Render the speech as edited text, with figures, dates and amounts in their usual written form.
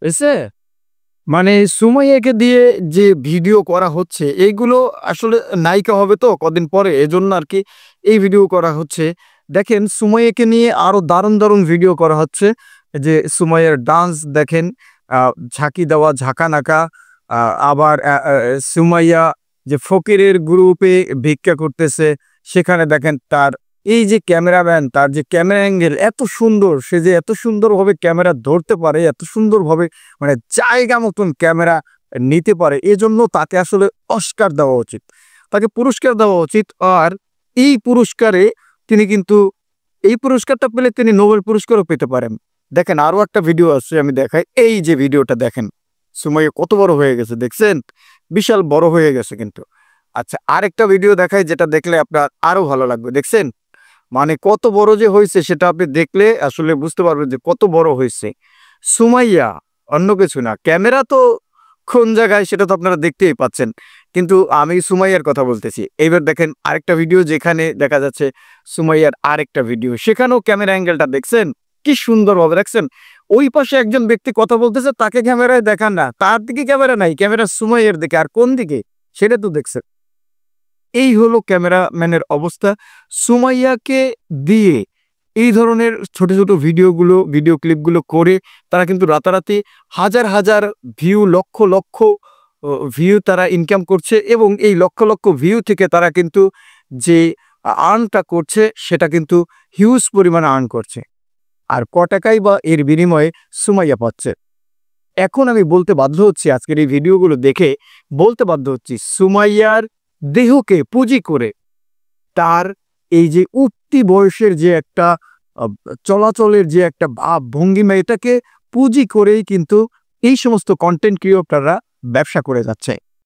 এসে মানে সুমাইয়াকে দিয়ে যে ভিডিও করা হচ্ছে এইগুলো আসলে নায়িকা হবে তো কদিন পরে, এজন্য আর কি এই ভিডিও করা হচ্ছে। দেখেন সুমাইয়াকে নিয়ে আরো দারুণ দারুণ ভিডিও করা হচ্ছে, যে সুমাইয়ার ডান্স দেখেন, ঝাঁকি দেওয়া, ঝাঁকানাকা, আবার সুমাইয়া যে ফকিরের গ্রুপে ভিক্ষা করতেছে সেখানে দেখেন তার এই যে ক্যামেরাম্যান, তার যে ক্যামেরা অ্যাঙ্গেল এত সুন্দর, সে যে এত সুন্দরভাবে ক্যামেরা ধরতে পারে, এত সুন্দরভাবে মানে জায়গা মতন ক্যামেরা নিতে পারে, এজন্য তাকে আসলে অস্কার দেওয়া উচিত, তাকে পুরস্কার দেওয়া উচিত। আর এই পুরস্কারে তিনি কিন্তু এই পুরস্কারটা পেলে তিনি নোবেল পুরস্কারও পেতে পারেন। দেখেন আরো একটা ভিডিও আছে, আমি দেখাই। এই যে ভিডিওটা দেখেন, সুমাইয়া কত বড় হয়ে গেছে দেখছেন, বিশাল বড় হয়ে গেছে কিন্তু। আচ্ছা আরেকটা ভিডিও দেখাই, যেটা দেখলে আপনার আরো ভালো লাগবে। দেখছেন মানে কত বড় যে হয়েছে সেটা আপনি দেখলে আসলে বুঝতে পারবেন যে কত বড় হয়েছে সুমাইয়া, অন্য কিছু না। ক্যামেরা তো কোন জায়গায় সেটা তো আপনারা দেখতেই পাচ্ছেন, কিন্তু আমি সুমাইয়ার কথা বলতেছি। এইবার দেখেন আরেকটা ভিডিও, যেখানে দেখা যাচ্ছে সুমাইয়ার আরেকটা ভিডিও, সেখানেও ক্যামেরা অ্যাঙ্গেলটা দেখছেন কি সুন্দরভাবে। দেখছেন ওই পাশে একজন ব্যক্তি কথা বলতেছে, তাকে ক্যামেরায় দেখান না, তার দিকে ক্যামেরা নাই, ক্যামেরা সুমাইয়ার দিকে, আর কোন দিকে সেটা তো দেখছেন। এই হলো ক্যামেরাম্যানের অবস্থা। সুমাইয়াকে দিয়ে এই ধরনের ছোট ছোট ভিডিও ক্লিপগুলো করে তারা কিন্তু রাতারাতি হাজার হাজার ভিউ, লক্ষ লক্ষ ভিউ তারা ইনকাম করছে, এবং এই লক্ষ লক্ষ ভিউ থেকে তারা কিন্তু যে আর্নটা করছে সেটা কিন্তু হিউজ পরিমাণে আর্ন করছে। আর ক টাকাই বা এর বিনিময়ে সুমাইয়া পাচ্ছে। এখন আমি বলতে বাধ্য হচ্ছি, আজকের এই ভিডিওগুলো দেখে বলতে বাধ্য হচ্ছি, সুমাইয়ার দেহকে পুঁজি করে তার এই যে উঠতি বয়সের যে একটা চলাচলের যে একটা ভাব ভঙ্গিমা, এটাকে পুঁজি করেই কিন্তু এই সমস্ত কন্টেন্ট ক্রিয়েটররা ব্যবসা করে যাচ্ছে।